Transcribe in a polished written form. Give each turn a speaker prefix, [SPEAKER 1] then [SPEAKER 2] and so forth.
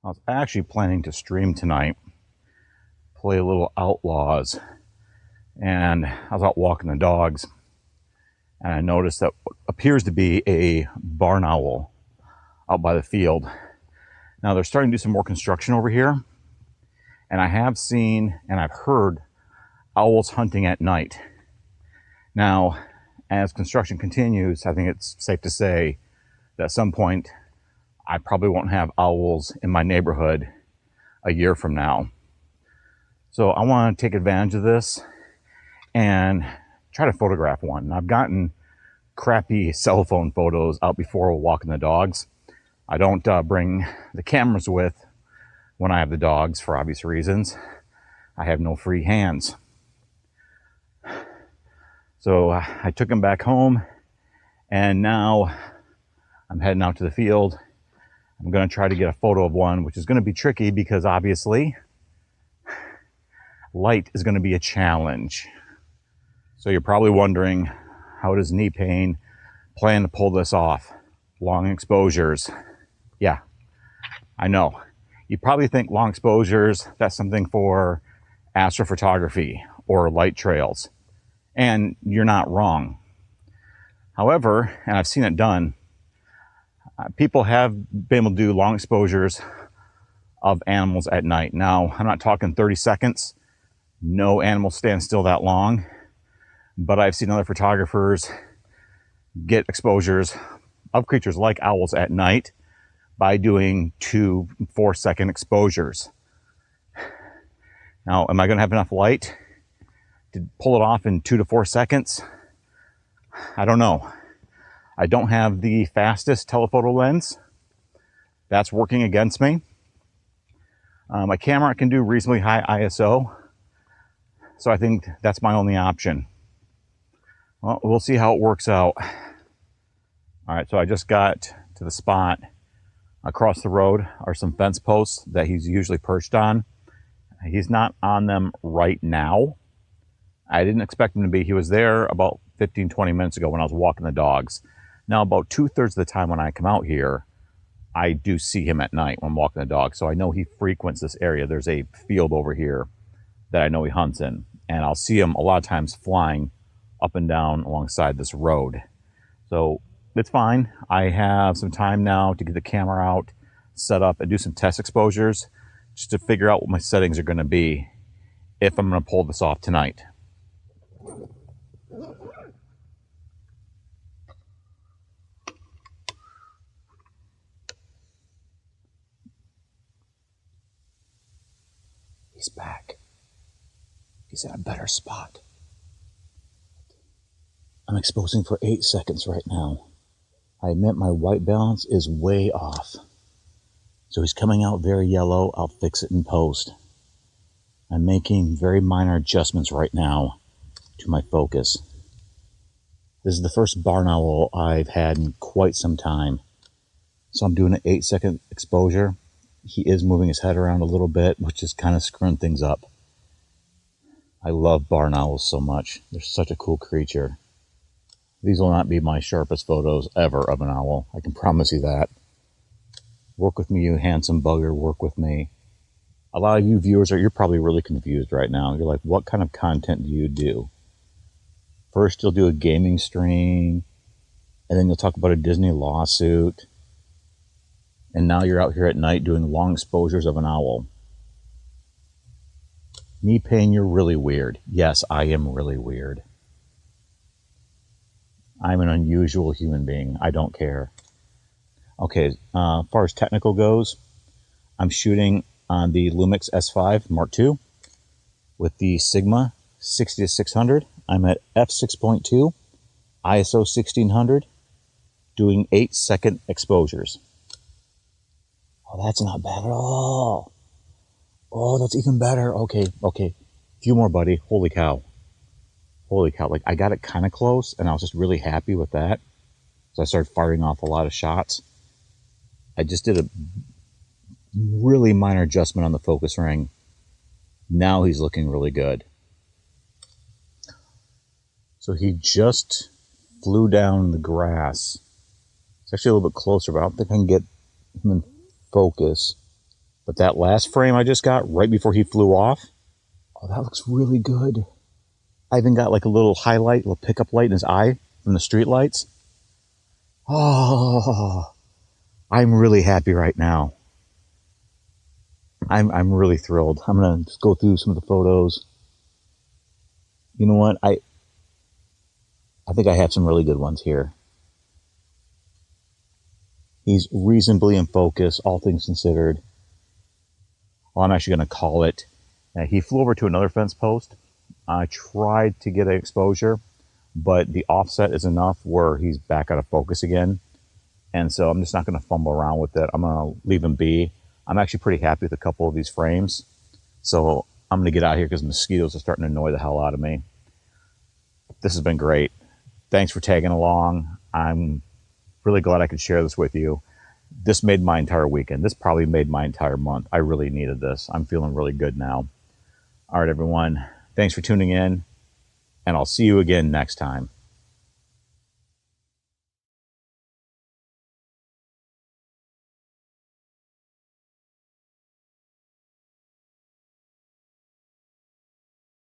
[SPEAKER 1] I was actually planning to stream tonight, play a little Outlaws, and I was out walking the dogs, and I noticed that what appears to be a barn owl out by the field. Now they're starting to do some more construction over here, and I have seen and I've heard owls hunting at night. Now, as construction continues, I think it's safe to say that at some point I probably won't have owls in my neighborhood a year from now. So I want to take advantage of this and try to photograph one. I've gotten crappy cell phone photos out before walking the dogs. I don't bring the cameras with when I have the dogs for obvious reasons. I have no free hands. So I took them back home, and now I'm heading out to the field. I'm going to try to get a photo of one, which is going to be tricky because obviously light is going to be a challenge. So you're probably wondering, how does Knee Pain plan to pull this off? Long exposures. Yeah, I know. You probably think long exposures, that's something for astrophotography or light trails. And you're not wrong. However, and I've seen it done, people have been able to do long exposures of animals at night. Now, I'm not talking 30 seconds. No animal stands still that long. But I've seen other photographers get exposures of creatures like owls at night by doing 2 4-second exposures. Now, am I going to have enough light to pull it off in 2 to 4 seconds? I don't know. I don't have the fastest telephoto lens. That's working against me. My camera can do reasonably high ISO, so I think that's my only option. Well, we'll see how it works out. All right, so I just got to the spot. Across the road are some fence posts that he's usually perched on. He's not on them right now. I didn't expect him to be. He was there about 15-20 minutes ago when I was walking the dogs. Now, about 2/3 of the time when I come out here, I do see him at night when I'm walking the dog. So I know he frequents this area. There's a field over here that I know he hunts in. And I'll see him a lot of times flying up and down alongside this road. So it's fine. I have some time now to get the camera out, set up, and do some test exposures just to figure out what my settings are going to be if I'm going to pull this off tonight. He's back. He's in a better spot. I'm exposing for 8 seconds right now. I admit my white balance is way off. So he's coming out very yellow. I'll fix it in post. I'm making very minor adjustments right now to my focus. This is the first barn owl I've had in quite some time. So I'm doing an 8-second exposure. He is moving his head around a little bit, which is kind of screwing things up. I love barn owls so much. They're such a cool creature. These will not be my sharpest photos ever of an owl. I can promise you that. Work with me, you handsome bugger. Work with me. A lot of you viewers you're probably really confused right now. You're like, what kind of content do you do? First, you'll do a gaming stream, and then you'll talk about a Disney lawsuit. And now you're out here at night doing long exposures of an owl. Knee Pain, you're really weird. Yes, I am really weird. I'm an unusual human being. I don't care. Okay, as far as technical goes, I'm shooting on the Lumix S5 Mark II with the Sigma 60-600. I'm at f6.2, ISO 1600, doing 8-second exposures. Oh, that's not bad at all. Oh, that's even better. Okay. A few more, buddy. Holy cow. Like, I got it kind of close, and I was just really happy with that. So I started firing off a lot of shots. I just did a really minor adjustment on the focus ring. Now he's looking really good. So he just flew down the grass. It's actually a little bit closer, but I don't think I can get him in focus. But that last frame I just got right before he flew off, oh, that looks really good. I even got like a little highlight, a little pickup light in his eye from the street lights. Oh, I'm really happy right now. I'm really thrilled. I'm gonna just go through some of the photos. You know what? I think I have some really good ones here. He's reasonably in focus, all things considered. Well, I'm actually going to call it. He flew over to another fence post. I tried to get an exposure, but the offset is enough where he's back out of focus again. And so I'm just not going to fumble around with it. I'm going to leave him be. I'm actually pretty happy with a couple of these frames. So I'm going to get out of here because mosquitoes are starting to annoy the hell out of me. This has been great. Thanks for tagging along. I'm really glad I could share this with you. This made my entire weekend. This probably made my entire month. I really needed this. I'm feeling really good now. All right, everyone. Thanks for tuning in, and I'll see you again next time.